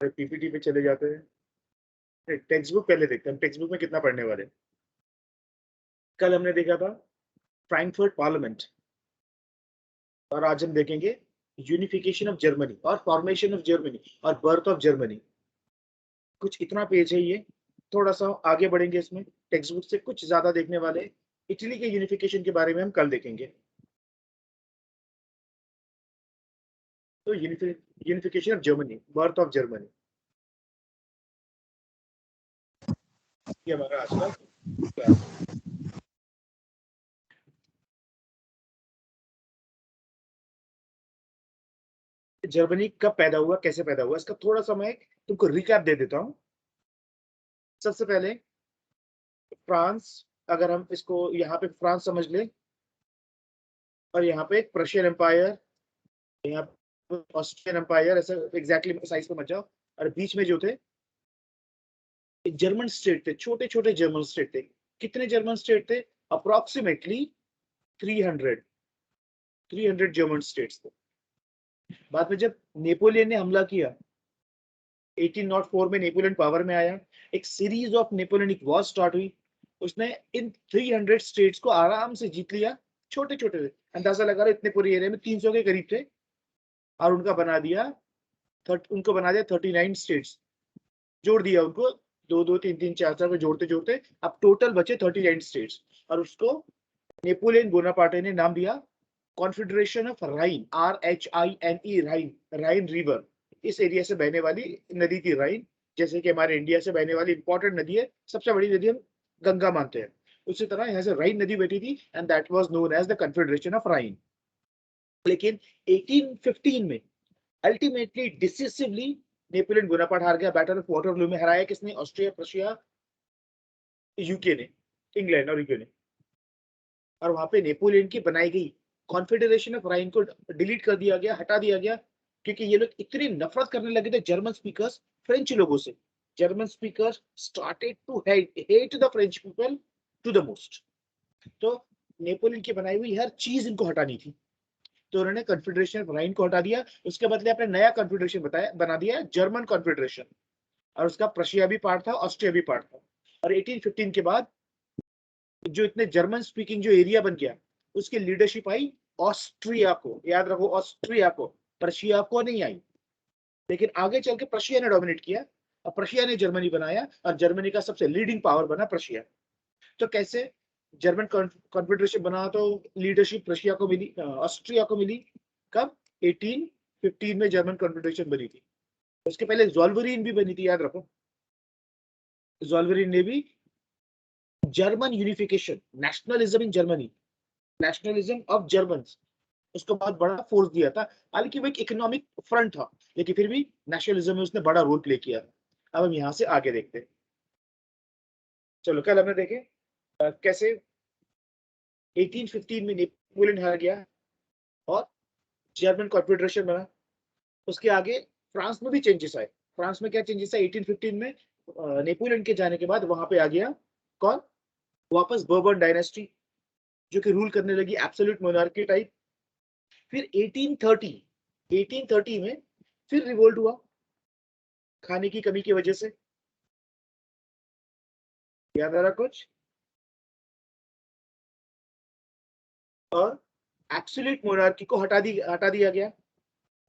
PPT पे चले जाते हैं, टेक्स्ट बुक पहले देखते हैं, टेक्स्ट बुक में कितना पढ़ने वाले। कल हमने देखा था फ्रैंकफर्ट पार्लियामेंट, और आज हम देखेंगे यूनिफिकेशन ऑफ जर्मनी और फॉर्मेशन ऑफ जर्मनी और बर्थ ऑफ जर्मनी। कुछ इतना पेज है ये, थोड़ा सा आगे बढ़ेंगे इसमें, टेक्स्ट बुक से कुछ ज्यादा देखने वाले। इटली के यूनिफिकेशन के बारे में हम कल देखेंगे। तो unification of Germany, birth of Germany, ये हमारा आज का क्लास है। जर्मनी कब पैदा हुआ, कैसे पैदा हुआ, इसका थोड़ा सा मैं तुमको रिकैप दे देता हूँ। सबसे पहले फ्रांस, अगर हम इसको यहाँ पे फ्रांस समझ ले, और यहाँ पे प्रशियन एम्पायर, यहाँ पे ऑस्ट्रियन एम्पायर, ऐसा एग्जैक्टली साइज पे मत जाओ। और बीच में जो थे जर्मन स्टेट थे, छोटे छोटे जर्मन स्टेट थे। कितने जर्मन स्टेट थे? अप्रोक्सीमेटली 300 300 जर्मन स्टेट्स थे। बाद में जब नेपोलियन ने हमला किया 1804 में, नेपोलियन पावर में आया, एक series of Napoleonic war start हुई। उसने इन 300 स्टेट्स को आराम से जीत लिया। छोटे छोटे थे, अंदाजा लगा रहे इतने पूरे एरिया में 300 के करीब थे, और उनको बना दिया 39 स्टेट्स। जोड़ दिया उनको, दो दो तीन तीन चार चार को जोड़ते जोड़ते अब टोटल बचे 39 स्टेट्स। और उसको नेपोलियन बोनापार्टे ने नाम दिया confederation of Rhine, RHINE, Rhine, Rhine river. इस एरिया से बहने वाली नदी थी राइन। जैसे कि हमारे इंडिया से बहने वाली इंपॉर्टेंट नदी है, सबसे बड़ी नदी हम गंगा मानते हैं, उसी तरह यहाँ से राइन नदी बहती थी, and that was known as the confederation of Rhine. लेकिन 1815 में अल्टीमेटली डिसिसिवली नेपोलियन बोनापार्ट हार गया। बैटल ऑफ वाटरलू में हराया किसने? ऑस्ट्रिया, प्रशिया, यूके ने, इंग्लैंड और यूके ने। और वहां पे नेपोलियन की बनाई गई कॉन्फेडरेशन ऑफ राइन को डिलीट कर दिया गया, हटा दिया गया, क्योंकि ये लोग इतनी नफरत करने लगे थे जर्मन स्पीकर्स, फ्रेंच लोगों से। German speakers started to hate the French people to the most. तो नेपोलियन की बनाई हुई हर चीज इनको हटानी थी, तो उन्होंने कॉन्फेडरेशन ऑफ राइन को हटा दिया। उसके बदले अपने नया कॉन्फेडरेशन बना दिया, जर्मन कॉन्फेडरेशन। और उसका प्रशिया भी पार्ट था, ऑस्ट्रिया भी पार्ट था। और 1815 के बाद जो इतने जर्मन स्पीकिंग जो एरिया बन गया, उसकी लीडरशिप आई ऑस्ट्रिया को। याद रखो, ऑस्ट्रिया को, प्रशिया को नहीं आई। लेकिन आगे चल के प्रशिया ने डोमिनेट किया, और प्रशिया ने जर्मनी बनाया, और जर्मनी का सबसे लीडिंग पावर बना प्रशिया। तो कैसे जर्मन कॉन्फेडरेशन बना? तो लीडरशिप प्रशिया को मिली, ऑस्ट्रिया को मिली। कब? 1815 में जर्मन कॉन्फेडरेशन बनी थी। उसके पहले ज़ोल्वेरिन भी बनी थी, याद रखो। ज़ोल्वेरिन ने भी German unification, nationalism in Germany, nationalism of Germans, उसको बहुत बड़ा फोर्स दिया था। हालांकि वो एक इकोनॉमिक फ्रंट था, लेकिन फिर भी नेशनलिज्म में उसने बड़ा रोल प्ले किया था। अब हम यहाँ से आगे देखते हैं। चलो, कल हमने देखे कैसे 1815 में नेपोलियन हार गया और जर्मन कॉन्फेडरेशन बना। उसके आगे फ्रांस में भी चेंजेस आए। फ्रांस में क्या चेंजेस आए? 1815 में नेपोलियन के जाने के बाद वहां पे आ गया कौन? वापस बर्बन डायनेस्टी, जो कि रूल करने लगी एब्सोल्यूट मोनार्की टाइप। फिर 1830 में फिर रिवोल्ट हुआ, खाने की कमी की वजह से। याद आ रहा कुछ? और एब्सोल्यूट मोनार्की को हटा दिया गया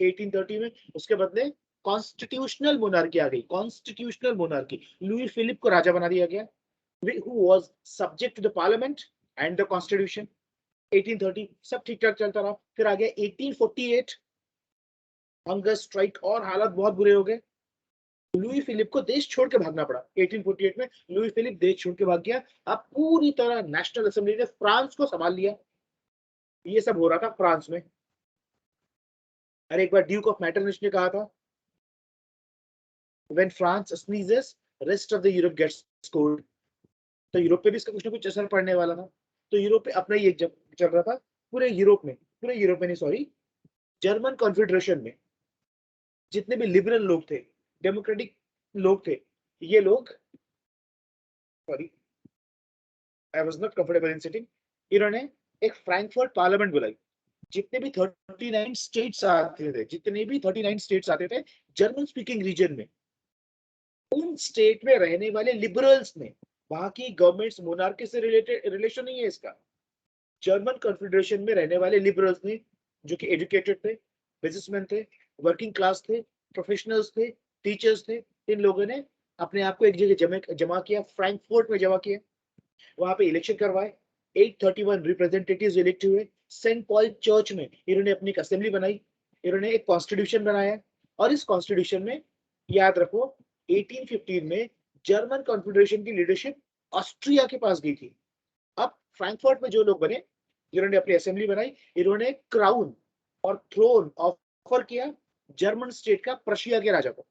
1830 में। उसके बदले कॉन्स्टिट्यूशनल मोनार्की आ गई, कॉन्स्टिट्यूशनल मोनार्की। लुई फिलिप को राजा बना दिया गया, who was subject to the parliament and the constitution। 1830 सब ठीक ठाक चलता रहा। फिर आ गया 1848, हंगर स्ट्राइक, और हालात बहुत बुरे हो गए। लुई फिलिप को देश छोड़ के भागना पड़ा 1848 में। लुई फिलिप देश छोड़ के भाग गया। अब पूरी तरह नेशनल असेंबली ने फ्रांस को संभाल लिया। ये सब हो रहा था फ्रांस में। अरे एक बार ड्यूक ऑफ मेटरनिच ने कहा था, when France sneezes, rest of the Europe gets cold। तो यूरोप पे भी इसका कुछ ना कुछ असर पड़ने वाला था। तो यूरोप पे अपना ही एक जब चल रहा था, पूरे यूरोप में नहीं, सॉरी, जर्मन कॉन्फेडरेशन में जितने भी लिबरल लोग थे, डेमोक्रेटिक लोग थे, ये लोग, sorry, I was not comfortable in sitting, इन्होंने एक फ्रैंकफर्ट पार्लियामेंट बुलाई। जितने भी 39 स्टेट्स आते थे, जितने भी 39 स्टेट्स आते थे जर्मन स्पीकिंग रीजन में, उन स्टेट में रहने वाले लिबरल्स ने, वहां की गवर्नमेंट्स मोनार्की से रिलेटेड रिलेशन नहीं है इसका, जर्मन कॉन्फेडरेशन में रहने वाले लिबरल्स ने, जो कि एजुकेटेड थे, बिजनेसमैन थे, वर्किंग क्लास थे, प्रोफेशनल्स थे, टीचर्स थे, इन लोगों ने अपने आप को एक जगह जमा किया, फ्रैंकफर्ट में जमा किया, वहां पे इलेक्शन करवाए, 831 रिप्रेजेंटेटिव्स इलेक्ट हुए, सेंट पॉल चर्च में इन्होंने अपनी एक असेंबली बनाई, इन्होंने एक कॉन्स्टिट्यूशन बनाया, और इस कॉन्स्टिट्यूशन में याद रखो 1815 में जर्मन कॉन्फेडरेशन की लीडरशिप ऑस्ट्रिया के पास गई थी। अब फ्रैंकफर्ट में जो लोग बने, जिन्होंने अपनी असेंबली बनाई, इन्होंने क्राउन और थ्रोन ऑफर किया जर्मन स्टेट का प्रशिया के राजा को,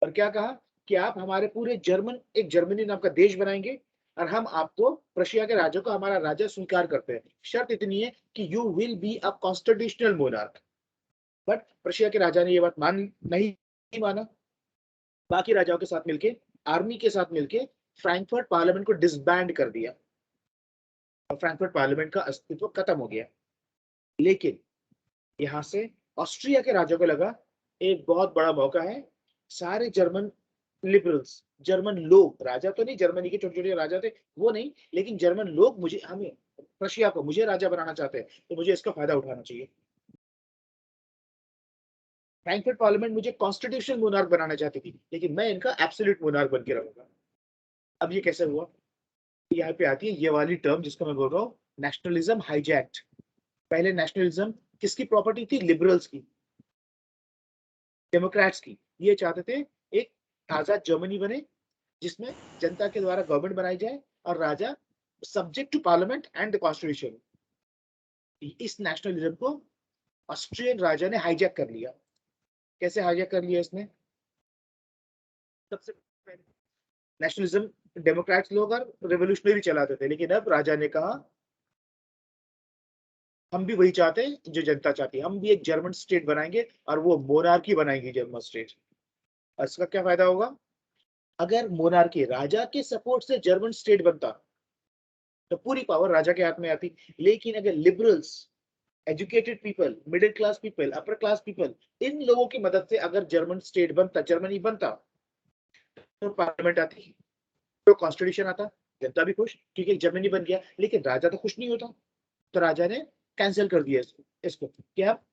और क्या कहा कि आप हमारे पूरे जर्मन, एक जर्मनी नाम का देश बनाएंगे, और हम आपको प्रशिया के राजा को हमारा राजा स्वीकार करते हैं, शर्त इतनी है कि you will be a constitutional monarch. But Prussia के राजा ने ये बात नहीं माना, बाकी राजाओं के साथ मिलके, आर्मी के साथ मिलके फ्रैंकफर्ट पार्लियामेंट को डिसबैंड कर दिया, और फ्रैंकफर्ट पार्लियामेंट का अस्तित्व खत्म हो गया। लेकिन यहां से ऑस्ट्रिया के राजा को लगा एक बहुत बड़ा मौका है, सारे जर्मन लिबरल्स, जर्मन लोग, राजा तो नहीं, जर्मनी के छोटे छोटे राजा थे वो नहीं, लेकिन जर्मन लोग मुझे, हमें रशिया को, मुझे राजा बनाना चाहते हैं, तो मुझे इसका फायदा उठाना चाहिए। फ्रैंकफर्ट पार्लियामेंट मुझे कॉन्स्टिट्यूशनल मोनार्क बनाना चाहती थी, लेकिन मैं इनका एब्सोल्यूट मोनार्क बन के रहूंगा। अब ये कैसे हुआ? यहाँ पे आती है ये वाली टर्म जिसको मैं बोल रहा हूँ, नेशनलिज्म हाईजैक्ट। पहले नेशनलिज्म किसकी प्रॉपर्टी थी? लिबरल्स की, डेमोक्रेट्स की। ये चाहते थे एक आजाद जर्मनी बने, जिसमें जनता के द्वारा गवर्नमेंट बनाई जाए, और राजा subject to parliament and the constitution. इस नेशनलिज्म को ऑस्ट्रियन राजा ने हाईजैक कर लिया। कैसे हाईजैक कर लिया इसने? सबसे पहले नेशनलिज्म डेमोक्रेट्स लोग और रेवोल्यूशनरी चलाते थे, लेकिन अब राजा ने कहा हम भी वही चाहते हैं जो जनता चाहती है, हम भी एक जर्मन स्टेट बनाएंगे, और वो मोनार्की बनाएंगे जर्मन स्टेट। इसका क्या फायदा होगा? अगर मोनार्की राजा के सपोर्ट से जर्मन स्टेट बनता, तो पूरी पावर राजा के हाथ में आती। लेकिन अगर liberals, educated people, middle class people, upper class people, इन लोगों की मदद से अगर जर्मन स्टेट बनता, जर्मनी बनता, तो पार्लियामेंट आती, तो कॉन्स्टिट्यूशन आता, जनता भी खुश क्योंकि जर्मनी बन गया, लेकिन राजा तो खुश नहीं होता। तो राजा ने कैंसिल कर दिया इसको कि आप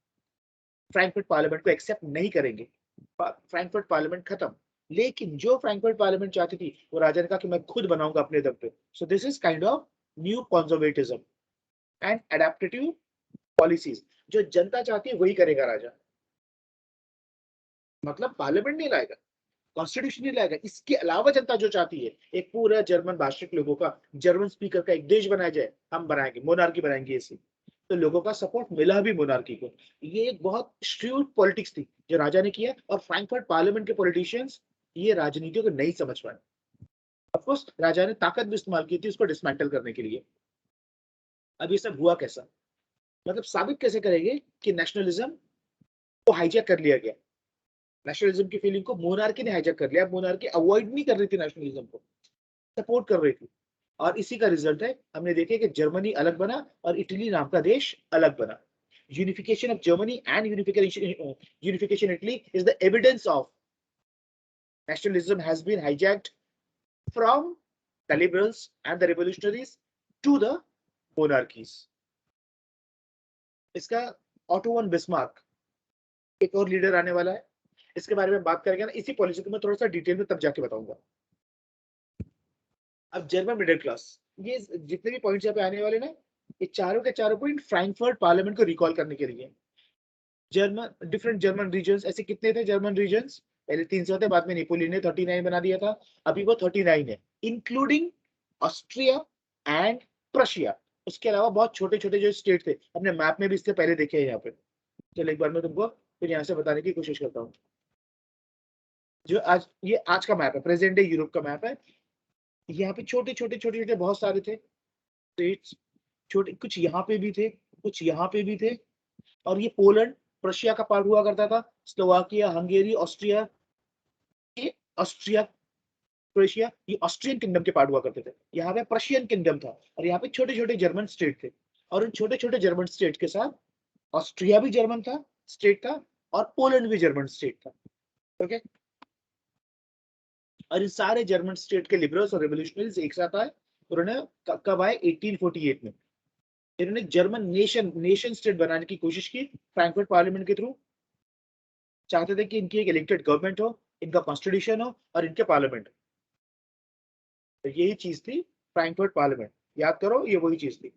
फ्रैंकफर्ट पार्लियामेंट को एक्सेप्ट नहीं करेंगे, फ्रैंकफर्ट पार्लियामेंट खत्म। लेकिन जो फ्रैंकफर्ट पार्लियामेंट चाहती थी, वो राजा ने कहा कि मैं खुद बनाऊंगा अपने दम पे। So this is kind of new conservatism and adaptative policies. जो जनता चाहती है वही करेगा राजा, मतलब पार्लियामेंट नहीं लाएगा, कॉन्स्टिट्यूशन नहीं लाएगा, इसके अलावा जनता जो चाहती है एक पूरा जर्मन भाषिक लोगों का, जर्मन स्पीकर का एक देश बनाया जाए, हम बनाएंगे, मोनार्की बनाएंगे इसे। तो लोगों का सपोर्ट मिला भी मोनार्की को। ये एक बहुत श्रूड पॉलिटिक्स थी जो राजा ने किया, और फ्रैंकफर्ट पार्लियामेंट के पॉलिटिशियंस ये राजनीतियों को नहीं समझ पाए। ऑफकोर्स राजा ने ताकत भी इस्तेमाल की थी उसको डिसमेंटल करने के लिए। अब ये सब हुआ कैसा, मतलब साबित कैसे करेंगे कि नेशनलिज्म को हाईजैक कर लिया गया? नेशनलिज्म की फीलिंग को मोनार्की ने हाईजैक कर लिया। मोनार्की अवॉइड नहीं कर रही थी नेशनलिज्म को, सपोर्ट कर रही थी, और इसी का रिजल्ट है हमने देखे कि जर्मनी अलग बना और इटली नाम का देश अलग बना। Unification of Germany and unification Italy is the evidence of nationalism has been hijacked from the liberals and the revolutionaries to the monarchies. इसका ऑटो वन बिस्मार्क एक और लीडर आने वाला है, इसके बारे में बात करेंगे ना, इसी पॉलिसी को मैं थोड़ा सा डिटेल में तब जाके बताऊंगा। अब जर्मन मिडिल क्लास, ये जितने भी पॉइंट्स यहाँ पे आने वाले ना, ये चारों के चारों पॉइंट फ्रैंकफर्ट पार्लियामेंट को रिकॉल करने के लिए। जर्मन डिफरेंट जर्मन रीजन्स, ऐसे कितने थे जर्मन रीजन्स? पहले 300 थे, बाद में नेपोलियन ने 39 बना दिया था, अभी वो 39 है, इंक्लूडिंग ऑस्ट्रिया एंड प्रशिया। उसके अलावा बहुत छोटे छोटे जो स्टेट थे, अपने मैप में भी इससे पहले देखे हैं यहाँ पे। चलो एक बार मैं तुमको फिर यहाँ से बताने की कोशिश करता हूँ। जो आज, ये आज का मैप है, प्रेजेंट डे यूरोप का मैप है। यहाँ पे छोटे छोटे बहुत सारे थे स्टेट्स, छोटे, कुछ यहाँ पे भी थे, कुछ यहाँ पे भी थे, और ये पोलैंड प्रशिया का पार्ट हुआ करता था, स्लोवाकिया, हंगेरी, ऑस्ट्रिया, ये ऑस्ट्रिया, क्रोएशिया, ये ऑस्ट्रियन किंगडम के पार्ट हुआ करते थे। यहाँ पे प्रशियन किंगडम था, और यहाँ पे छोटे छोटे जर्मन स्टेट थे, और उन छोटे छोटे जर्मन स्टेट के साथ ऑस्ट्रिया भी जर्मन था, स्टेट था, और पोलैंड भी जर्मन स्टेट था। ओके, और इन सारे जर्मन स्टेट के लिबरल्स और रेवोल्यूशनरीज एक साथ आए। उन्होंने कब आए? 1848 में। इन्होंने जर्मन नेशन स्टेट बनाने की कोशिश की फ्रैंकफर्ट पार्लियामेंट के थ्रू। चाहते थे कि इनकी एक इलेक्टेड गवर्नमेंट हो, इनका कॉन्स्टिट्यूशन हो और इनके पार्लियामेंट। तो यही चीज थी फ्रैंकफर्ट पार्लियामेंट। याद करो, ये वही चीज थी।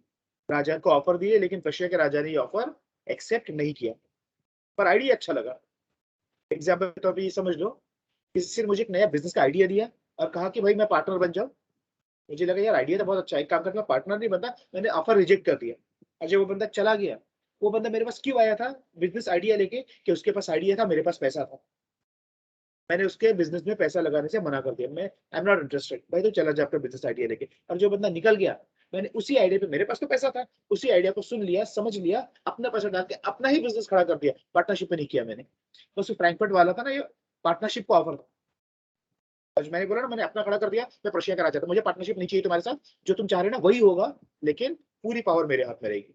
राजा को ऑफर दिए, लेकिन रशिया के राजा ने ये ऑफर एक्सेप्ट नहीं किया, पर आइडिया अच्छा लगा। एग्जाम्पल तो अभी समझ लो, किसी ने मुझे एक नया बिजनेस का आइडिया दिया और कहा कि भाई मैं पार्टनर बन जाऊं। मुझे लगा यार आइडिया तो बहुत अच्छा है, एक काम करके मैं पार्टनर नहीं बनता, मैंने ऑफर रिजेक्ट कर दिया। और जब वो बंदा चला गया, वो बंदा मेरे पास क्यों आया था बिजनेस आइडिया लेके? कि उसके पास आइडिया था, मेरे पास पैसा था। मैंने उसके बिजनेस में पैसा लगाने से मना कर दिया, मैं आई एम नॉट इंटरेस्टेड, भाई तो चला जा अपना बिजनेस आइडिया लेके। और जो बंदा निकल गया, मैंने उसी आइडिया पे, मेरे पास तो पैसा था, उसी आइडिया को सुन लिया, समझ लिया, अपना पैसा डाल के अपना ही बिजनेस खड़ा कर दिया। पार्टनरशिप में नहीं किया मैंने। तो फ्रैंकफर्ट वाला था ना, ये पार्टनरशिप का ऑफर था। आज मैंने बोला ना, मैंने अपना खड़ा कर दिया, मैं प्रशिया का राजा था, मुझे पार्टनरशिप नहीं चाहिए तुम्हारे साथ, जो तुम चाह रहे हो ना वही होगा, लेकिन पूरी पावर मेरे हाथ में रहेगी।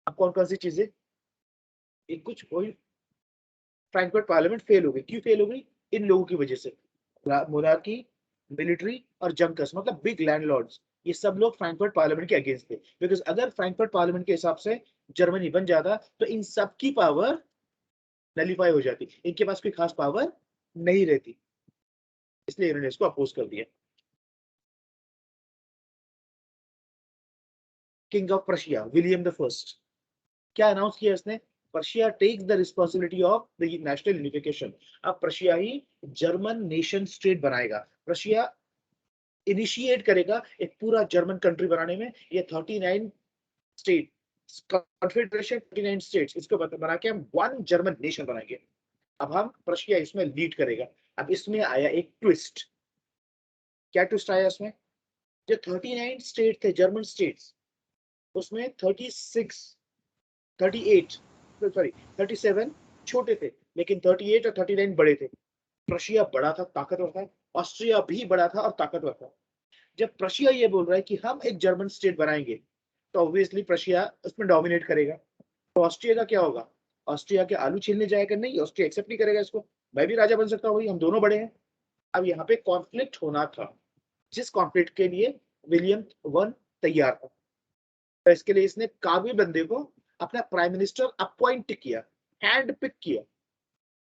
अब कौन कौन सी चीजें एक कुछ वही, फ्रैंकफर्ट पार्लियामेंट फेल हो गई। क्यों फेल हो गई? इन लोगों की वजह से। मोनार्की, मिलिट्री और जंकर्स, मतलब बिग लैंडलॉर्ड्स, ये सब लोग फ्रैंकफर्ट पार्लियामेंट के अगेंस्ट थे। बिकॉज अगर फ्रैंकफर्ट पार्लियामेंट के हिसाब से जर्मनी बन जाता, तो इन सब की पावर नलीफाई हो जाती, इनके पास कोई खास पावर नहीं रहती। इसलिए इन्होंने इसको अपोज कर दिया। King of Prussia William the first, क्या अनाउंस किया इसने? Prussia takes the responsibility of the national unification. अब प्रशिया ही जर्मन नेशन स्टेट बनाएगा। प्रशिया इनिशिएट करेगा एक पूरा जर्मन कंट्री बनाने में। ये 39 स्टेट कॉन्फेडरेशन, 39 स्टेट्स, इसको बना के हम वन जर्मन नेशन बनाएंगे। अब हम प्रशिया इसमें लीड करेगा। अब इसमें आया एक ट्विस्ट। क्या ट्विस्ट आया इसमें? जो 39 स्टेट थे जर्मन स्टेट्स, उसमें 36, 38, सॉरी 37 छोटे थे, लेकिन 38 और 39 बड़े थे। प्रशिया बड़ा था, ताकतवर था। ऑस्ट्रिया भी बड़ा था और ताकतवर था। जब प्रशिया ये बोल रहा है कि हम एक जर्मन स्टेट बनाएंगे, तो ऑब्वियसली प्रशिया उसमें डोमिनेट करेगा। तो ऑस्ट्रिया का क्या होगा? ऑस्ट्रिया के आलू छीलने जाएगा? नहीं, ऑस्ट्रिया एक्सेप्ट नहीं करेगा इसको। मैं भी राजा बन सकता हूँ भाई, हम दोनों बड़े हैं। अब यहाँ पे कॉन्फ्लिक्ट होना था, जिस कॉन्फ्लिक्ट के लिए विलियम वन तैयार था। तो इसके लिए इसने कावी बंदे को अपना प्राइम मिनिस्टर अपॉइंट किया, हैंड पिक किया।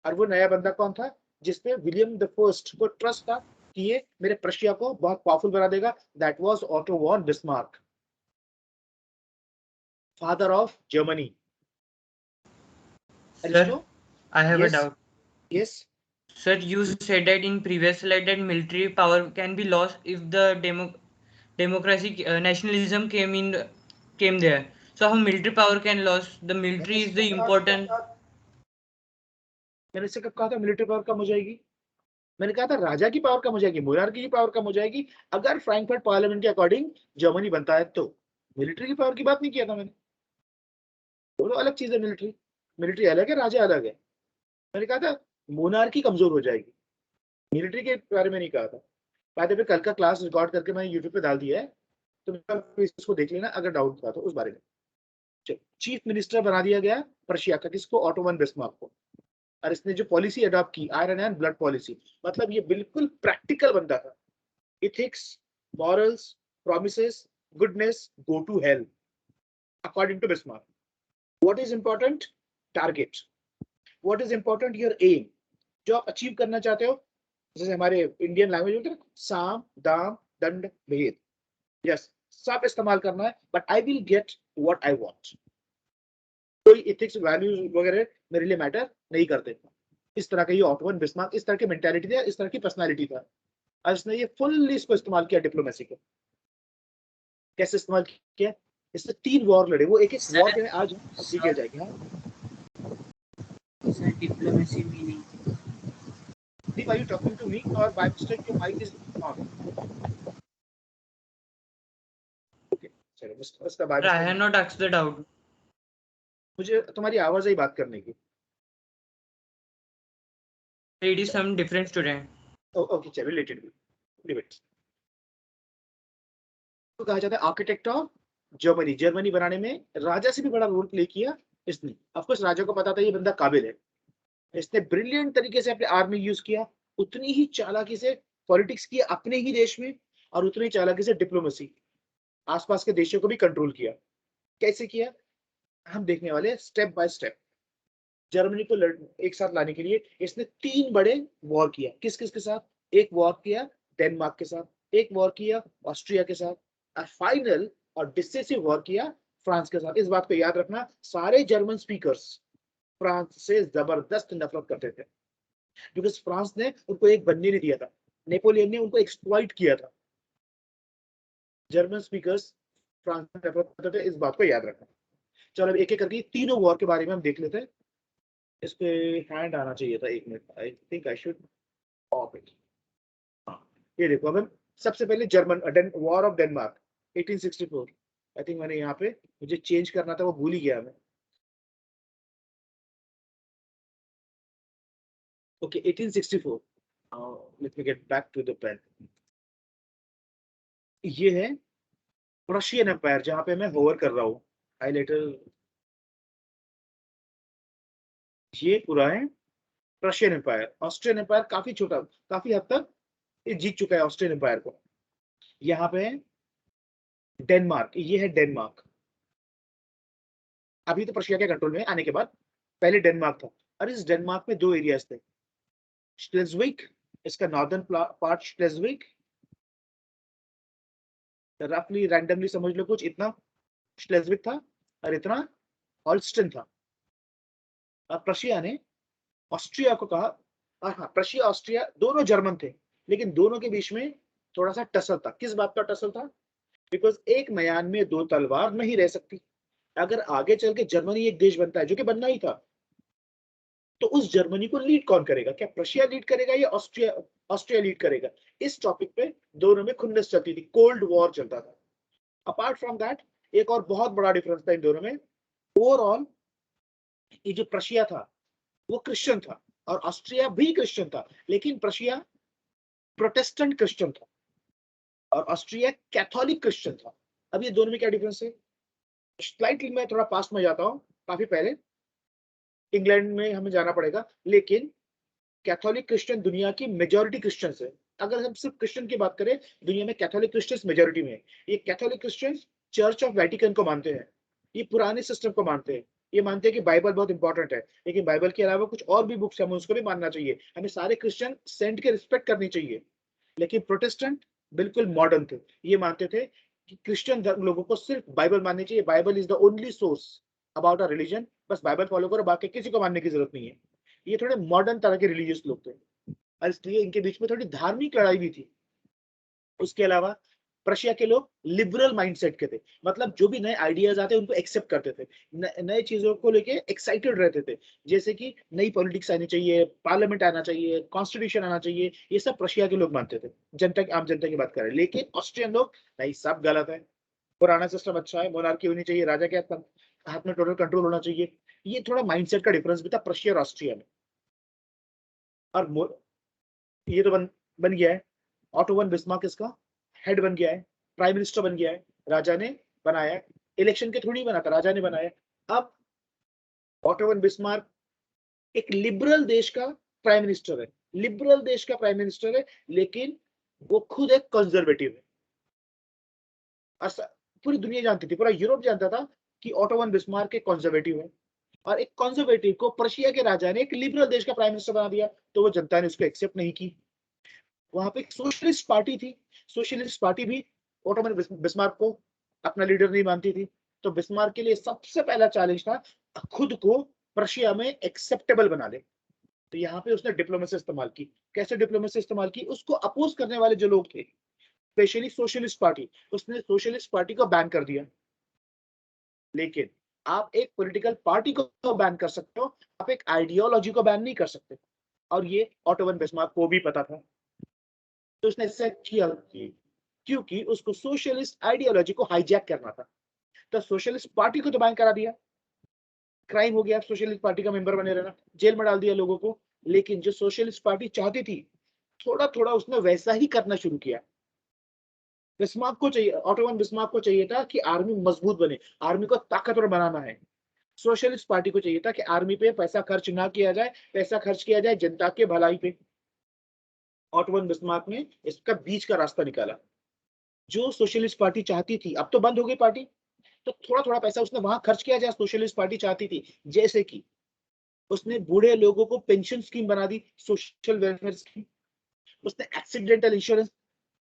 और वो नया बंदा कौन था? जिसपे विलियम द फर्स्ट को ट्रस्ट था कि ये मेरे प्रशिया को बहुत पावरफुल बना देगा। That was Otto von Bismarck, father of Germany. Sir, अरिस्टो, I have a yes doubt. Yes. Sir, you said that in previous slide that military power can be lost if the democracy nationalism came there. So how military power can lose? The मैंने military इसे is कब the कहा important. मैंने इसे कब कहा था military power कम हो जाएगी? मैंने कहा था राजा की पावर कम हो जाएगी, मोनार्की की पावर कम हो जाएगी, अगर फ्रैंकफर्ट पार्लियामेंट के अकॉर्डिंग जर्मनी बनता है तो। मिलिट्री की पावर की बात नहीं किया था मैंने। दोनों अलग चीज है। मिलिट्री मिलिट्री अलग है, राजा अलग है। मैंने कहा था मोनार्की कमजोर हो जाएगी, मिलिट्री के बारे में नहीं कहा था। बाद में कल का क्लास रिकॉर्ड करके मैंने यूट्यूब पे डाल दिया है, तो इसको देख लेना अगर डाउट था तो उस बारे में। चीफ मिनिस्टर बना दिया गया प्रशिया का, किसको? ऑटोमन बिस्मार्क को। और इसने जो पॉलिसी अडॉप्ट की, आयरन एंड ब्लड पॉलिसी, मतलब ये बिल्कुल प्रैक्टिकल बंदा था। Ethics, morals, promises, goodness, go to hell, according to Bismarck. What is important? Target. What is important? Your aim, जो आप अचीव करना चाहते हो। जैसे हमारे इंडियन लैंग्वेज होता है ना, साम दाम दंड भेद, यस, सब इस्तेमाल करना है, but I will get what I want. कोई इथिक्स वैल्यूज वगैरह मेरे लिए मैटर नहीं करते। इस तरह का ये ऑटोमन बिस्मार्क, इस तरह की मेंटालिटी था, इस तरह की पर्सनालिटी था। और इसने ये फुल्ली इसको इस्तेमाल किया डिप्लोमेसी को। कैसे इस्तेमाल किया? इसने 3 वॉर लड़े, वो एक एक वॉर के आज अब डिटेल जाएगी। हाँ, Sir, diplomacy meaning. Deep, are you talking to me or by mistake your mic is on? Okay, चलो उसका by Sir, I mistake have not asked the doubt. मुझे तुम्हारी आवाज ही बात करने की। It is some different student. Okay, चलो related भी डिबेट। तो कहा जाता है आर्किटेक्ट ऑफ जर्मनी, जर्मनी बनाने में राजा से भी बड़ा रोल प्ले किया इसने। ऑफ कोर्स राजा को पता था ये बंदा काबिल है, इसने ब्रिलियंट तरीके से अपने आर्मी यूज किया, उतनी ही चालाकी से पॉलिटिक्स किया अपने ही देश में, और उतनी चालाकी से डिप्लोमेसी आसपास के देशों को भी कंट्रोल किया। कैसे किया हम देखने वाले स्टेप बाय स्टेप। जर्मनी को एक साथ लाने के लिए इसने 3 बड़े वॉर किया। किस किस के साथ? एक वॉर किया डेनमार्क के साथ, एक वॉर किया ऑस्ट्रिया के साथ, और फाइनल और डिसिसिव वॉर किया फ्रांस के साथ। इस बात को याद रखना, सारे जर्मन स्पीकर्स फ्रांस से जबरदस्त नफरत करते थे, बिकॉज फ्रांस ने उनको एक बनने नहीं दिया था, नेपोलियन ने उनको एक्सप्लॉइट किया था। जर्मन स्पीकर्स फ्रांस से नफरत करते थे, इस बात को याद रखना। चलो अब एक एक करके तीनों वॉर के बारे में हम देख लेते हैं। इस पे हैंड आना चाहिए था, 1 minute, I think I should of it. ये देखो, अब हम सबसे पहले German war of Denmark 1864। I think मैंने यहाँ पे मुझे चेंज करना था, वो भूल ही गया मैं। Okay 1864, let me get back to the pen. ये है प्रशियन एम्पायर जहां पे मैं होवर कर रहा हूँ, हाईलाइटर। ये पूरा है प्रशियन एम्पायर। ऑस्ट्रियन एम्पायर काफी छोटा, काफी हद तक ये जीत चुका है ऑस्ट्रियन एम्पायर को। यहाँ पे है डेनमार्क, ये है डेनमार्क। अभी तो प्रशिया के कंट्रोल में आने के बाद, पहले डेनमार्क था। और इस डेनमार्क में 2 एरियाज थे, श्लेज्विक, इसका नॉर्दर्न पार्ट श्लेज्विक, रफली रैंडमली समझ लो कुछ इतना श्लेज्विक था, और इतना हॉल्स्टन था। और प्रशिया ने ऑस्ट्रिया को कहा, हाँ प्रशिया ऑस्ट्रिया दोनों जर्मन थे, लेकिन दोनों के बीच में थोड़ा सा टसल था। किस बात का टसल था? बिकॉज एक म्यान में 2 तलवार नहीं रह सकती। अगर आगे चल के जर्मनी एक देश बनता है, जो कि बनना ही था, तो उस जर्मनी को लीड कौन करेगा? क्या प्रशिया लीड करेगा या ऑस्ट्रिया ऑस्ट्रिया लीड करेगा? इस टॉपिक पे दोनों में खुन्नस चलती थी, कोल्ड वॉर चलता था। अपार्ट फ्रॉम दैट, एक और बहुत बड़ा डिफरेंस था इन दोनों में। ओवरऑल ये जो प्रशिया था वो क्रिश्चियन था, और ऑस्ट्रिया भी क्रिश्चियन था, लेकिन प्रशिया प्रोटेस्टेंट क्रिश्चियन था और ऑस्ट्रिया कैथोलिक क्रिश्चियन था। अब ये दोनों में क्या डिफरेंस है? स्लाइटली मैं थोड़ा पास्ट में जाता हूँ, काफी पहले इंग्लैंड में हमें जाना पड़ेगा, लेकिन कैथोलिक क्रिश्चियन दुनिया की मेजॉरिटी क्रिश्चियंस है। अगर हम सिर्फ क्रिश्चियन की बात करें, दुनिया में कैथोलिक क्रिश्चियंस मेजॉरिटी में है। ये Catholic Christians church of Vatican को मानते हैं, ये पुराने सिस्टम को मानते हैं, ये मानते हैं कि बाइबल बहुत इंपॉर्टेंट है, लेकिन बाइबल के अलावा कुछ और भी बुक्स हमें उसको भी मानना चाहिए, हमें सारे क्रिश्चियन सेंट के रिस्पेक्ट करनी चाहिए। लेकिन प्रोटेस्टेंट बिल्कुल मॉडर्न थे, ये मानते थे कि क्रिश्चियन लोगों को सिर्फ बाइबल माननी चाहिए, Bible is the only source about a religion, बस बाइबल फॉलो करो, बाकी किसी को मानने की जरूरत नहीं है। ये थोड़े मॉडर्न तरह के रिलीजियस लोग थे, और इसलिए इनके बीच में थोड़ी धार्मिक लड़ाई भी थी। उसके अलावा प्रशिया के लोग लिबरल माइंडसेट के थे, मतलब जो भी नए आइडियाज आते उनको एक्सेप्ट करते थे, नए चीजों को लेके एक्साइटेड रहते थे, जैसे कि नई पॉलिटिक्स आनी चाहिए, पार्लियामेंट आना चाहिए, कॉन्स्टिट्यूशन आना चाहिए, ये सब प्रशिया के लोग मानते थे। जनता, आम जनता की बात करें, लेकिन ऑस्ट्रियन लोग नहीं, सब गलत है, पुराना सिस्टम अच्छा है, मोनार्की होनी चाहिए, राजा के हाथ में टोटल कंट्रोल होना चाहिए। ये थोड़ा माइंडसेट का डिफरेंस भी था प्रशिया और ऑस्ट्रिया में। और ये तो बन गया है, ऑटो वन बिस्मार्क इसका हेड बन गया है, प्राइम मिनिस्टर बन गया है, राजा ने बनाया, इलेक्शन के थ्रू नहीं बना था, राजा ने बनाया। अब ऑटो वन बिस्मार्क एक लिबरल देश का प्राइम मिनिस्टर है, लिबरल देश का प्राइम मिनिस्टर है, लेकिन वो खुद एक कंजर्वेटिव है। पूरी दुनिया जानती थी, पूरा यूरोप जानता था कि ऑटो वन बिस्मार्क एक कंजर्वेटिव है, और एक कंजर्वेटिव को प्रशिया के राजा ने एक लिबरल देश का प्राइम मिनिस्टर बना दिया, तो वो जनता ने उसको एक्सेप्ट नहीं की। वहां पे एक सोशलिस्ट पार्टी थी, सोशलिस्ट पार्टी भी ओटोमन बिस्मार्क को अपना लीडर नहीं मानती थी। तो बिस्मार्क के लिए सबसे पहला चैलेंज था खुद को प्रशिया में एक्सेप्टेबल बना ले। तो यहाँ पे उसने डिप्लोमेसी इस्तेमाल की। कैसे डिप्लोमेसी इस्तेमाल की? उसको अपोज करने वाले जो लोग थे, स्पेशली सोशलिस्ट पार्टी, उसने सोशलिस्ट पार्टी को बैन कर दिया। लेकिन आप एक पॉलिटिकल पार्टी को बैन कर सकते हो, आप एक आइडियोलॉजी को बैन नहीं कर सकते, और ये ऑटोवन बिस्मार्क को भी पता था। तो उसने ऐसा किया क्योंकि उसको सोशलिस्ट आइडियोलॉजी को हाईजैक करना था। तो सोशलिस्ट पार्टी को तो बैन करा दिया, क्राइम हो गया सोशलिस्ट पार्टी का मेंबर बने रहना, जेल में डाल दिया लोगों को। लेकिन जो सोशलिस्ट पार्टी चाहती थी, थोड़ा थोड़ा उसने वैसा ही करना शुरू किया। बिस्मार्क को चाहिए, ऑटो वन बिस्मार्क को चाहिए था कि आर्मी मजबूत बने, आर्मी को ताकतवर बनाना है। सोशलिस्ट पार्टी को चाहिए था कि आर्मी पे पैसा खर्च ना किया जाए, पैसा खर्च किया जाए जनता के भलाई पे। ऑटो वन बिस्मार्क ने इसका बीच का रास्ता निकाला। जो सोशलिस्ट पार्टी चाहती थी, अब तो बंद हो गई पार्टी, तो थोड़ा थोड़ा पैसा उसने वहां खर्च किया जाए, सोशलिस्ट पार्टी चाहती थी। जैसे कि उसने बूढ़े लोगों को पेंशन स्कीम बना दी, सोशल वेलफेयर स्कीम। उसने एक्सीडेंटल इंश्योरेंस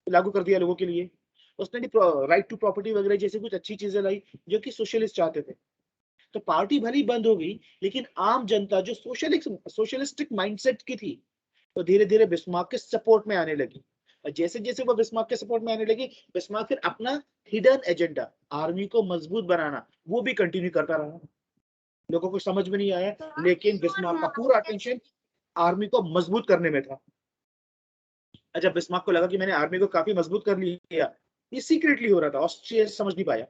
लागू कर दिया लोगों के लिए। उसने राइट टू प्रॉपर्टी वगैरह जैसी कुछ अच्छी चीजें लाई जो कि सोशलिस्ट चाहते थे। तो पार्टी भली बंद हो गई, लेकिन आम जनता जो सोशलिस्टिक माइंडसेट की थी, तो धीरे धीरे बिस्मार्क के सपोर्ट में आने लगी। और जैसे जैसे वो बिस्मार्क के सपोर्ट में आने लगी, बिस्मार्क फिर अपना हिडन एजेंडा, आर्मी को मजबूत बनाना, वो भी कंटिन्यू करता रहा। लोगों को समझ में नहीं आया, लेकिन बिस्मार्क का पूरा अटेंशन आर्मी को मजबूत करने में था। जब बिस्मार्क को लगा कि मैंने आर्मी को काफी मजबूत कर लिया, ये सीक्रेटली हो रहा था, ऑस्ट्रिया समझ नहीं पाया।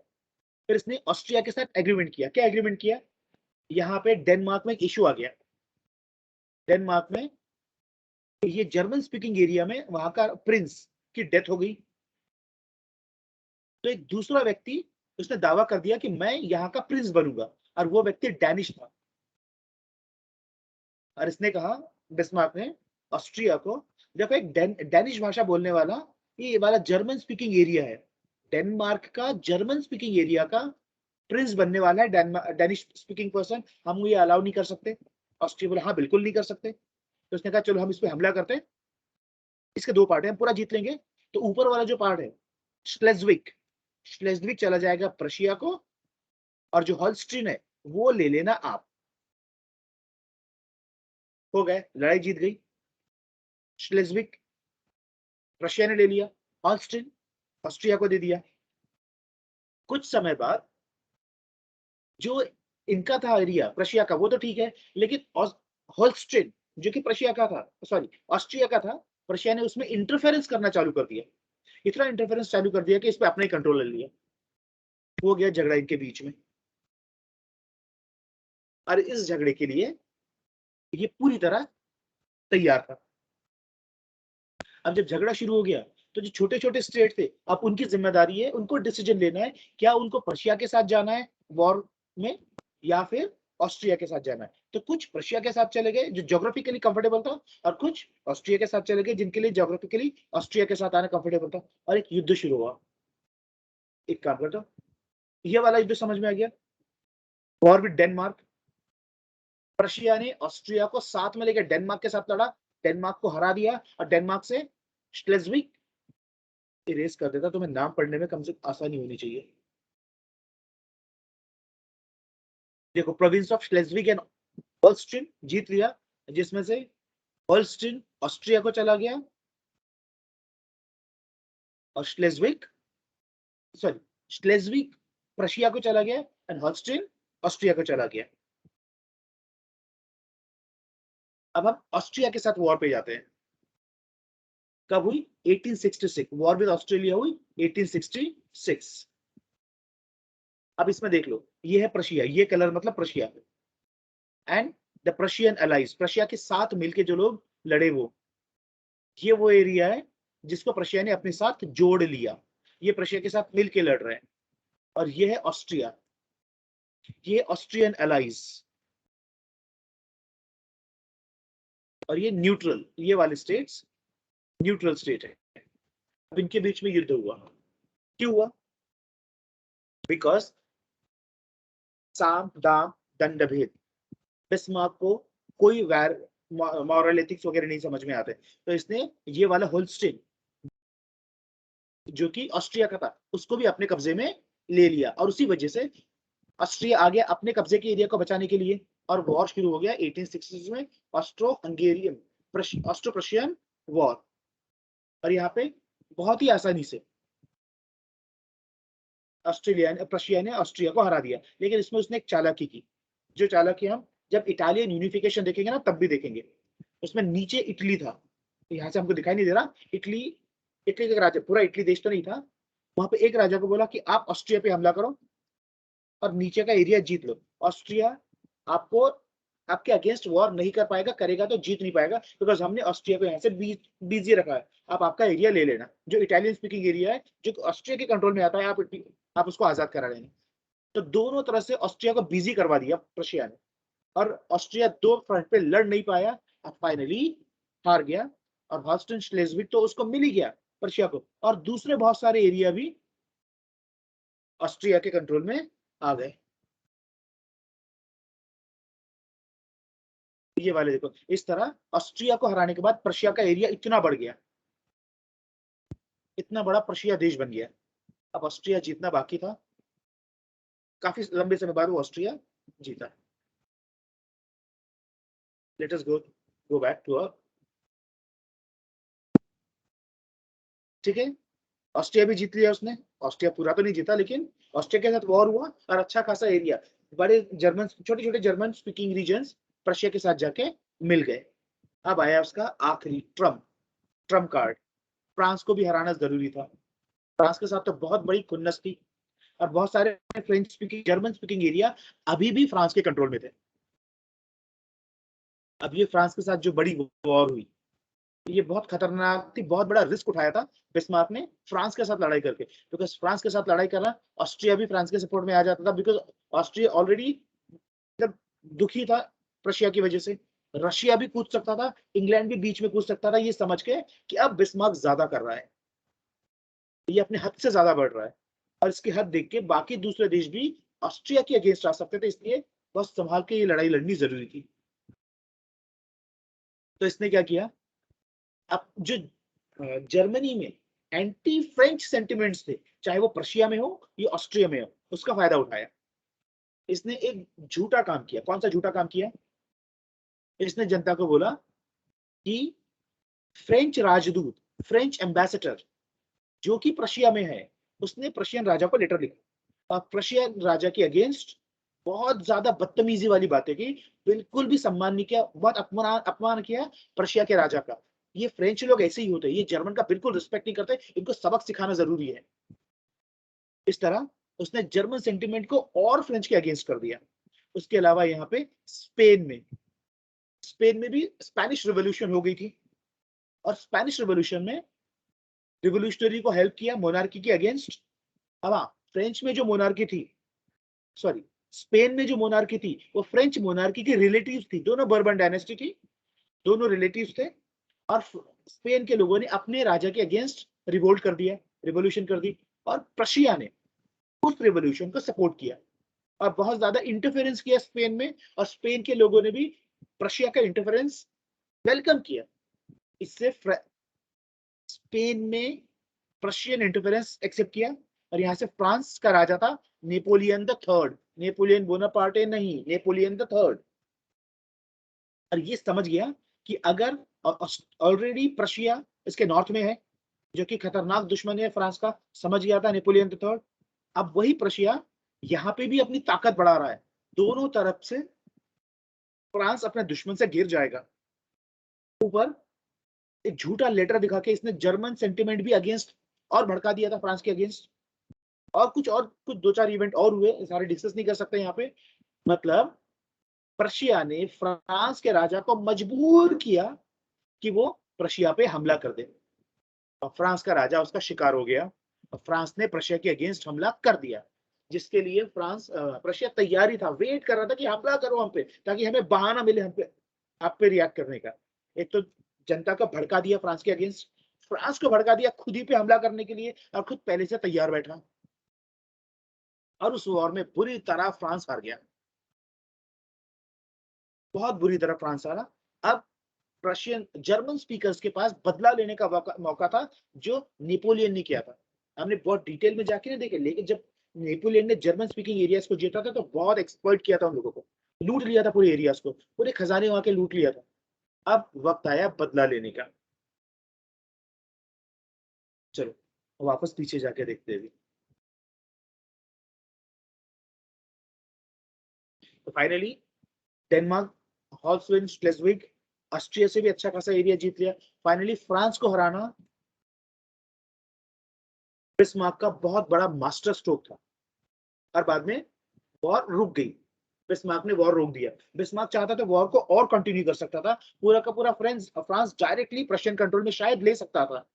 फिर इसने ऑस्ट्रिया के साथ एग्रीमेंट किया। क्या एग्रीमेंट किया? यहाँ पे डेनमार्क में एक इशू आ गया। डेनमार्क में ये जर्मन स्पीकिंग एरिया में वहां का प्रिंस की डेथ हो गई। तो एक दूसरा व्यक्ति उसने दावा कर दिया कि मैं यहाँ का प्रिंस बनूंगा, और वो व्यक्ति डैनिश था। और इसने कहा, बिस्मार्क ने ऑस्ट्रिया को, देखो एक डैनिश भाषा बोलने वाला, ये वाला जर्मन स्पीकिंग एरिया है, डेनमार्क का जर्मन स्पीकिंग एरिया का प्रिंस बनने वाला है डैनिश स्पीकिंग पर्सन, हम ये अलाउ नहीं कर सकते। ऑस्ट्रिया बोला हाँ बिल्कुल नहीं कर सकते। तो उसने कहा चलो हम इस पे हमला करते हैं, इसके दो पार्ट है, हम पूरा जीत लेंगे। तो ऊपर वाला जो पार्ट है श्लेज्विक, श्लेज्विक चला जाएगा प्रशिया को, और जो हॉलस्टीन है वो ले लेना आप। हो गए, लड़ाई जीत गई। श्लेज्विक रशिया ने ले लिया, हॉलस्टीन ऑस्ट्रिया को दे दिया। कुछ समय बाद जो इनका था एरिया प्रशिया का, वो तो ठीक है, लेकिन होल्स्टीन जो कि प्रशिया का था, सॉरी ऑस्ट्रिया का था, प्रशिया ने उसमें इंटरफेरेंस करना चालू कर दिया। इतना इंटरफेरेंस चालू कर दिया कि इस पे अपना ही कंट्रोल ले लिया। हो गया झगड़ा इनके बीच में। और इस झगड़े के लिए ये पूरी तरह तैयार था। अब जब झगड़ा शुरू हो गया, तो जो छोटे छोटे स्टेट थे, अब उनकी जिम्मेदारी है, उनको डिसीजन लेना है, क्या उनको प्रशिया के साथ जाना है वॉर में, या फिर ऑस्ट्रिया के साथ जाना है। तो कुछ प्रशिया के साथ चले गए जो ज्योग्राफिकली कंफर्टेबल था, और कुछ ऑस्ट्रिया के साथ चले गए जिनके लिए ज्योग्राफिकली ऑस्ट्रिया के साथ आना कंफर्टेबल था। और एक युद्ध शुरू हुआ। एक काम करता, ये वाला युद्ध समझ में आ गया, वॉर विद डेनमार्क। प्रशिया ने ऑस्ट्रिया को साथ में लेकर डेनमार्क के साथ लड़ा, डेनमार्क को हरा दिया, और डेनमार्क से श्लेज्विक इरेज कर देता, तो मैं नाम पढ़ने में कम से कम आसानी होनी चाहिए। देखो, प्रोविंस ऑफ श्लेज्विक एंड होल्स्टीन जीत लिया, जिसमें से होल्स्टीन ऑस्ट्रिया को चला गया, और श्लेज्विक प्रशिया को चला गया, एंड होल्स्टीन ऑस्ट्रिया को चला गया। अब हम ऑस्ट्रिया के साथ वॉर पे जाते हैं। कब हुई? 1866, वॉर विद ऑस्ट्रेलिया हुई 1866। अब इसमें देख लो, ये है प्रशिया, ये कलर मतलब Prussia, and the Prussian allies, Prussia के साथ मिलके जो लोग लड़े, वो ये वो एरिया है जिसको प्रशिया ने अपने साथ जोड़ लिया। ये प्रशिया के साथ मिलके लड़ रहे हैं। और ये है ऑस्ट्रिया, ये ऑस्ट्रियन अलाइज, और ये न्यूट्रल, ये वाले स्टेट्स न्यूट्रल स्टेट है। अब इनके बीच में युद्ध हुआ। क्यों हुआ? बिकॉज साम दाम दंड भेद, बिस्मार्क को कोई वैर मॉरल एथिक्स वगैरह नहीं समझ में आते, तो इसने ये वाला होल्स्टीन जो कि ऑस्ट्रिया का था, उसको भी अपने कब्जे में ले लिया। और उसी वजह से ऑस्ट्रिया आ गया अपने कब्जे के एरिया को बचाने के लिए, और वॉर शुरू हो गया 1860 में, Austro Hungarian Austro Prussian war. और यहाँ पे बहुत ही आसानी से प्रशिया ने ऑस्ट्रिया को हरा दिया। लेकिन इसमें उसने एक चालाकी की, जो चालाकी हम जब इटालियन यूनिफिकेशन देखेंगे ना, तब भी देखेंगे। उसमें नीचे इटली था, यहाँ से हमको दिखाई नहीं दे रहा, इटली, इटली का राजा, पूरा इटली देश तो नहीं था, वहां पे एक राजा को बोला कि आप ऑस्ट्रिया पे हमला करो और नीचे का एरिया जीत लो। ऑस्ट्रिया आपको आपके अगेंस्ट वॉर नहीं कर पाएगा, करेगा तो जीत नहीं पाएगा, बिकॉज हमने ऑस्ट्रिया को यहाँ से बिजी रखा है। आप आपका एरिया ले लेना, जो इटालियन स्पीकिंग एरिया है जो ऑस्ट्रिया के कंट्रोल में आता है, आप उसको आजाद करा लेना। तो दोनों तरह से ऑस्ट्रिया को बिजी करवा दिया प्रशिया ने, और ऑस्ट्रिया दो फ्रंट पे लड़ नहीं पाया, अब फाइनली हार गया। और हॉल्स्टन श्लेज़विग तो उसको मिल ही गया प्रशिया को, और दूसरे बहुत सारे एरिया भी ऑस्ट्रिया के कंट्रोल में आ गए। ये वाले देखो, इस तरह ऑस्ट्रिया को हराने के बाद प्रशिया का एरिया इतना बढ़ गया, इतना बड़ा प्रशिया देश बन गया। अब ऑस्ट्रिया जीतना बाकी था, काफी लंबे समय बाद वो ऑस्ट्रिया जीता। Let us go back to a, ठीक है, ऑस्ट्रिया भी जीत लिया उसने। ऑस्ट्रिया पूरा तो नहीं जीता, लेकिन ऑस्ट्रिया के साथ वॉर हुआ और अच्छा खासा एरिया, बड़े जर्मन, छोटे छोटे जर्मन स्पीकिंग रीजन्स प्रशिया के साथ जाके मिल गए। अब आया उसका आखिरी ट्रम्प कार्ड। फ्रांस को भी हराना जरूरी था। फ्रांस के साथ तो बहुत बड़ी खुन्नस थी, और बहुत सारे French speaking, German speaking area अभी भी फ्रांस के कंट्रोल में थे। अब ये फ्रांस के साथ जो बड़ी वॉर हुई, ये बहुत खतरनाक थी, बहुत बड़ा रिस्क उठाया था बिस्मार्क ने फ्रांस के साथ लड़ाई करके, बिकॉज फ्रांस के साथ लड़ाई करना, ऑस्ट्रिया भी फ्रांस के सपोर्ट में आ जाता था, बिकॉज ऑस्ट्रिया ऑलरेडी मतलब दुखी था रशिया की वजह से। रशिया भी कूद सकता था, इंग्लैंड भी बीच में कूद सकता था, ये समझ के कि अब बिस्मार्क ज्यादा कर रहा है, ये अपने हद से ज्यादा बढ़ रहा है, और इसकी हद देख के बाकी दूसरे देश भी ऑस्ट्रिया के अगेंस्ट आ सकते थे, इसलिए बहुत संभाल के ये लड़ाई लड़नी जरूरी थी। तो इसने क्या किया, अब जो जर्मनी में एंटी फ्रेंच सेंटिमेंट्स थे, चाहे वो प्रशिया में हो या ऑस्ट्रिया में हो, उसका फायदा उठाया। इसने एक झूठा काम किया। कौन सा झूठा काम किया? इसने जनता को बोला कि फ्रेंच राजदूत, फ्रेंच एम्बेसडर जो कि प्रशिया में है, उसने प्रशियन राजा को लेटर लिखा और प्रशियन राजा के अगेंस्ट बहुत ज्यादा बदतमीजी वाली बातें की, बिल्कुल भी सम्मान नहीं किया, बहुत अपमान किया प्रशिया के राजा का। ये फ्रेंच लोग ऐसे ही होते हैं, ये जर्मन का बिल्कुल रिस्पेक्ट नहीं करते, इनको सबक सिखाना जरूरी है। इस तरह उसने जर्मन सेंटिमेंट को और फ्रेंच के अगेंस्ट कर दिया। उसके अलावा यहाँ पे स्पेन में भी स्पेनिश रिवॉल्यूशन हो गई थी, और स्पेनिश रिवॉल्यूशन में रिवोल्यूशनरी को हेल्प किया मोनार्की के अगेंस्ट। अब हाँ, फ्रेंच में जो मोनार्की थी, सॉरी, स्पेन में जो मोनार्की थी वो फ्रेंच मोनार्की के रिलेटिव्स थी, दोनों बर्बन डायनेस्टी थी, दोनों रिलेटिव्स थे। और स्पेन के लोगों ने अपने राजा के अगेंस्ट रिवोल्ट कर दिया, रिवोल्यूशन कर दी, और प्रशिया ने उस रिवोल्यूशन को सपोर्ट किया और बहुत ज्यादा इंटरफेरेंस किया स्पेन में, और स्पेन के लोगों ने भी प्रशिया का इंटरफेरेंस वेलकम किया। इससे स्पेन में प्रशियन इंटरफेरेंस एक्सेप्ट किया, और यहां से फ्रांस का राजा था Napoleon the third, Napoleon Bonaparte नहीं, नेपोलियन द थर्ड। और ये समझ गया कि अगर ऑलरेडी प्रशिया इसके नॉर्थ में है, जो कि खतरनाक दुश्मन है फ्रांस का, समझ गया था नेपोलियन द थर्ड। अब वही प्रशिया यहाँ पे भी अपनी ताकत बढ़ा रहा है, दोनों तरफ से फ्रांस अपने दुश्मन से गिर जाएगा। ऊपर एक झूठा लेटर दिखा के इसने जर्मन सेंटिमेंट भी अगेंस्ट और भड़का दिया था फ्रांस के अगेंस्ट। और कुछ दो चार इवेंट और हुए, सारे डिस्कस नहीं कर सकते यहाँ पे। मतलब प्रशिया ने फ्रांस के राजा को मजबूर किया कि वो प्रशिया पे हमला कर दे, और फ्रांस का राजा उसका शिकार हो गया, और फ्रांस ने प्रशिया के अगेंस्ट हमला कर दिया, जिसके लिए प्रशिया तैयारी था, वेट कर रहा था कि हमला करो हम पे, ताकि हमें बहाना मिले हम पे, आप पे रिएक्ट करने का। एक तो जनता को भड़का दिया फ्रांस के अगेंस्ट, फ्रांस को भड़का दिया खुद ही पे हमला करने के लिए, और खुद पहले से तैयार बैठा, और उस वॉर में बुरी तरह फ्रांस हार गया, बहुत बुरी तरह फ्रांस हारा। अब रशियन जर्मन स्पीकर्स के पास बदला लेने का मौका था, जो नेपोलियन ने किया था। हमने बहुत डिटेल में जाके नहीं देखे, लेकिन जब नेपोलियन ने जर्मन स्पीकिंग एरियाज को जीता था तो बहुत एक्सप्लॉइट किया था उन लोगों को, लूट लिया था पूरे एरियाज को, पूरे खजाने वहां के लूट लिया था। अब वक्त आया बदला लेने का। चलो वापस पीछे जाके देखते हैं। तो फाइनली डेनमार्क, हॉल्सविन स्लेज्विग, ऑस्ट्रिया से भी अच्छा खासा एरिया जीत लिया। फाइनली फ्रांस को हराना बिस्मार्क का बहुत बड़ा मास्टर स्ट्रोक था, और बाद में वॉर रुक गई। बिस्मार्क ने वॉर रोक दिया। बिस्मार्क चाहता तो वॉर को और कंटिन्यू कर सकता था, पूरा का पूरा फ्रांस डायरेक्टली प्रशियन कंट्रोल में शायद ले सकता था,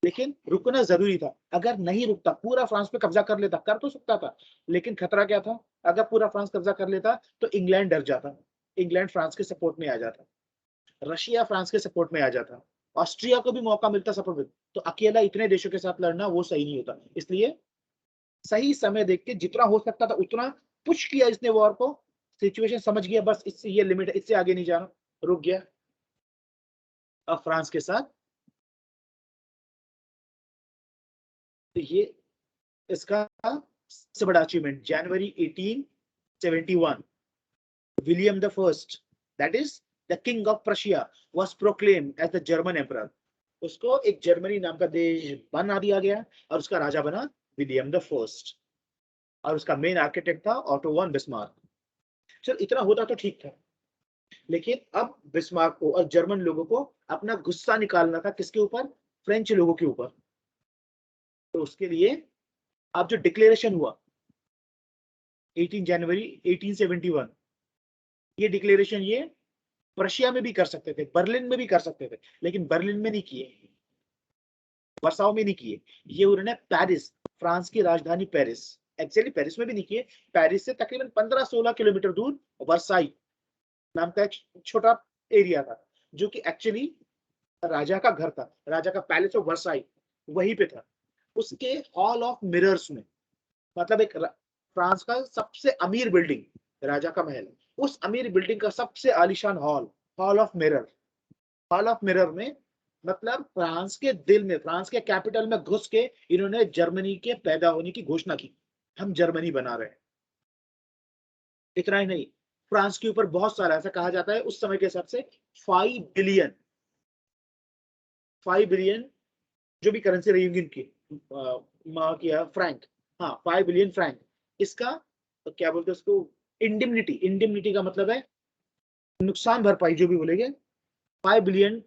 लेकिन रुकना जरूरी था। अगर नहीं रुकता, पूरा फ्रांस पे कब्जा कर लेता, कर तो सकता था, लेकिन खतरा क्या था, अगर पूरा फ्रांस कब्जा कर लेता तो इंग्लैंड डर जाता, इंग्लैंड फ्रांस के सपोर्ट में आ जाता, रशिया फ्रांस के सपोर्ट में आ जाता, ऑस्ट्रिया को भी मौका मिलता सपोर्ट में। तो अकेला इतने देशों के साथ लड़ना वो सही नहीं होता, इसलिए सही समय देख के जितना हो सकता था उतना पुश किया इसने वॉर को। सिचुएशन समझ गया, बस इससे ये लिमिट है, इससे आगे नहीं जाना, रुक गया। अब फ्रांस के साथ तो ये इसका सबसे बड़ा अचीवमेंट, जनवरी 1871 William the first, that is the king of Prussia, was proclaimed as the German emperor. उसको एक जर्मनी नाम का देश बना दिया गया और उसका राजा बना विलियम द फर्स्ट, और उसका मेन आर्किटेक्ट था ऑटो वन बिस्मार्क। चल इतना होता तो ठीक था, लेकिन अब बिस्मार्क को और जर्मन लोगों को अपना गुस्सा निकालना था, किसके ऊपर, फ्रेंच लोगों के ऊपर। तो उसके लिए अब जो डिक्लेरेशन हुआ 18 जनवरी 1871, ये डिक्लेरेशन ये प्रशिया में भी कर सकते थे, बर्लिन में भी कर सकते थे, लेकिन बर्लिन में नहीं किए, वर्साओ में नहीं किए, ये उन्होंने पेरिस, फ्रांस की राजधानी पेरिस, एक्चुअली पेरिस में भी नहीं किए, पेरिस से तकरीबन 15-16 किलोमीटर दूर वर्साई नाम का एक छोटा एरिया था, जो कि एक्चुअली राजा का घर था, राजा का पैलेस ऑफ वर्साई वहीं पे था। उसके हॉल ऑफ मिरर्स में, मतलब एक फ्रांस का सबसे अमीर बिल्डिंग, राजा का महल, उस अमीर बिल्डिंग का सबसे आलीशान hall, hall of mirror, hall of mirror में, मतलब फ्रांस के दिल में, फ्रांस के कैपिटल में घुस के इन्होंने जर्मनी के पैदा होने की घोषणा की, हम जर्मनी बना रहे हैं। इतना ही नहीं, फ्रांस के ऊपर बहुत सारा, ऐसा कहा जाता है उस समय के हिसाब से 5 बिलियन जो भी करेंसी रही होगी इनकी, किया फ्रैंक, हाँ 5 बिलियन फ्रैंक, इसका क्या बोलते हैं उसको, इंडिमनिटी, इंडिमनिटी का मतलब है नुकसान भरपाई, जो भी बोलेंगे, 5 बिलियन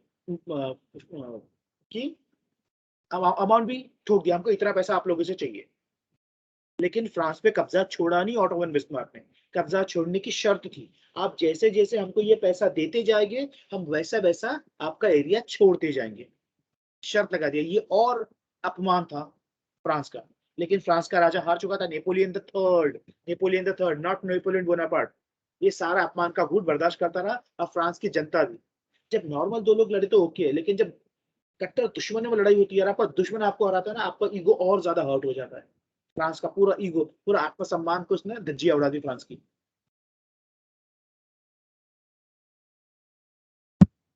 की अमाउंट भी ठोक दिया, हमको इतना पैसा आप लोगों से चाहिए। लेकिन फ्रांस पे कब्जा छोड़ा नहीं ऑटो वन बिस्मार्क ने, कब्जा छोड़ने की शर्त थी, आप जैसे जैसे हमको ये पैसा देते जाएंगे हम वैसा वैसा आपका एरिया छोड़ते जाएंगे, शर्त लगा दिया। ये और अपमान था फ्रांस का, लेकिन फ्रांस का राजा हार चुका था, Napoleon the third, Napoleon the third, not Napoleon Bonaparte. ये सारा अपमान का घूट बर्दाश्त करता रहा, अब फ्रांस की जनता भी। जब नॉर्मल दो लोग लड़े तो ओके है, लेकिन जब कट्टर दुश्मनों में लड़ाई होती है, आपका दुश्मन आपको हराता है ना, आपका ईगो और ज्यादा हर्ट हो जाता है। फ्रांस का पूरा ईगो, पूरा आत्मसम्मान को उसने धज्जियां उड़ा दी फ्रांस की।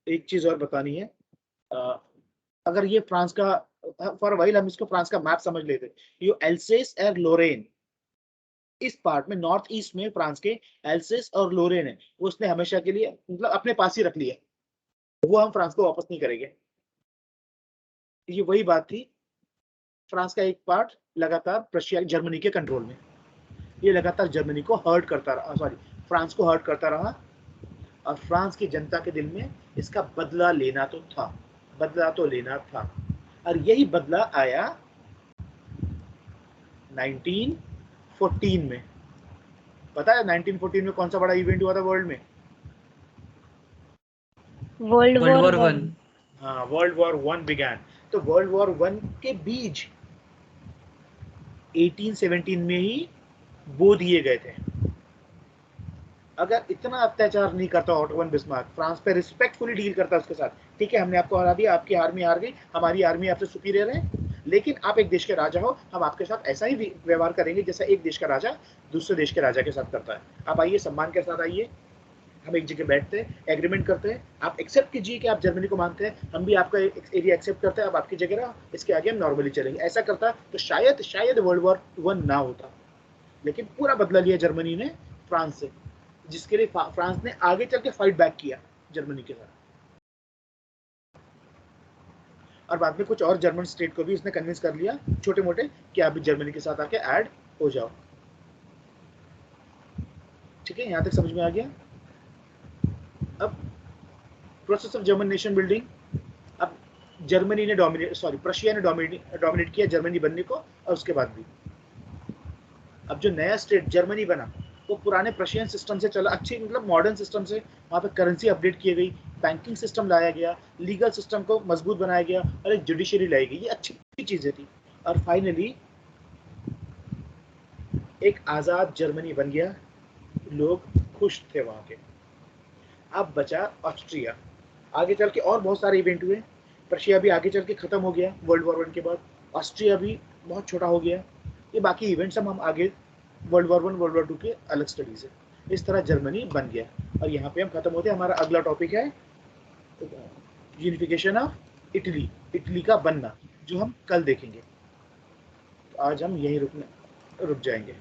एक चीज और बतानी है, अगर ये फ्रांस का, फॉर वाइल हम इसको फ्रांस का मैप समझ लेते, ये एल्सेस और लोरेन, इस पार्ट में नॉर्थ ईस्ट में फ्रांस के एल्सेस और लोरेन है, वो उसने हमेशा के लिए मतलब अपने पास ही रख लिया, वो हम फ्रांस को वापस नहीं करेंगे। ये वही बात थी, फ्रांस का एक पार्ट लगातार प्रशिया जर्मनी के कंट्रोल में, ये लगातार जर्मनी को हर्ट करता रहा, सॉरी फ्रांस को हर्ट करता रहा, और फ्रांस की जनता के दिल में इसका बदला लेना तो था, बदला तो लेना था, और यही बदला आया 1914 में। पता है 1914 में कौन सा बड़ा इवेंट हुआ था वर्ल्ड में? World world war war one. One. हाँ, वर्ल्ड वॉर वन बिगैन। तो वर्ल्ड वॉर वन के बीज 1817 में ही बो दिए गए थे। अगर इतना अत्याचार नहीं करता ऑटो वन बिस्मार्क, फ्रांस पे रिस्पेक्टफुली डील करता उसके साथ, ठीक है हमने आपको हरा दिया, आपकी आर्मी हार गई, हमारी आर्मी आपसे सुपीरियर है, लेकिन आप एक देश के राजा हो, हम आपके साथ ऐसा ही व्यवहार करेंगे जैसा एक देश का राजा दूसरे देश के राजा के साथ करता है। आप आइए, सम्मान के साथ आइए, हम एक जगह बैठते हैं, एग्रीमेंट करते हैं, आप एक्सेप्ट कीजिए कि आप जर्मनी को मानते हैं, हम भी आपका एरिया एक्सेप्ट करते हैं, आप आपकी जगह रहो, इसके आगे हम नॉर्मली चलेंगे। ऐसा करता तो शायद वर्ल्ड वॉर वन ना होता, लेकिन पूरा बदला लिया जर्मनी ने फ्रांस से, जिसके लिए फ्रांस ने आगे चल के फाइट बैक किया जर्मनी के साथ, और बाद में कुछ और जर्मन स्टेट को भी इसने कन्विंस कर लिया छोटे मोटे कि आप भी जर्मनी के साथ आके ऐड हो जाओ। ठीक है, यहां तक समझ में आ गया? अब process of German nation building, अब जर्मनी ने प्रशिया ने डोमिनेट किया जर्मनी बनने को, और उसके बाद भी अब जो नया स्टेट जर्मनी बना, वो पुराने प्रशियन सिस्टम से चला, अच्छी मतलब मॉडर्न सिस्टम से वहाँ पे करेंसी अपडेट की गई, बैंकिंग सिस्टम लाया गया, लीगल सिस्टम को मजबूत बनाया गया और एक जुडिशरी लाई गई। ये अच्छी चीज़ें थी। और फाइनली एक आज़ाद जर्मनी बन गया, लोग खुश थे वहाँ के। अब बचा ऑस्ट्रिया। आगे चल के और बहुत सारे इवेंट हुए। प्रशिया भी आगे चल के ख़त्म हो गया वर्ल्ड वॉर 1 के बाद। ऑस्ट्रिया भी बहुत छोटा हो गया। ये बाकी इवेंट्स हम आगे वर्ल्ड वॉर 1 वर्ल्ड वॉर 2 के अलग स्टडीज है। इस तरह जर्मनी बन गया और यहाँ पे हम खत्म होते हैं। हमारा अगला टॉपिक है यूनिफिकेशन ऑफ इटली, इटली का बनना, जो हम कल देखेंगे। तो आज हम यहीं रुक जाएंगे।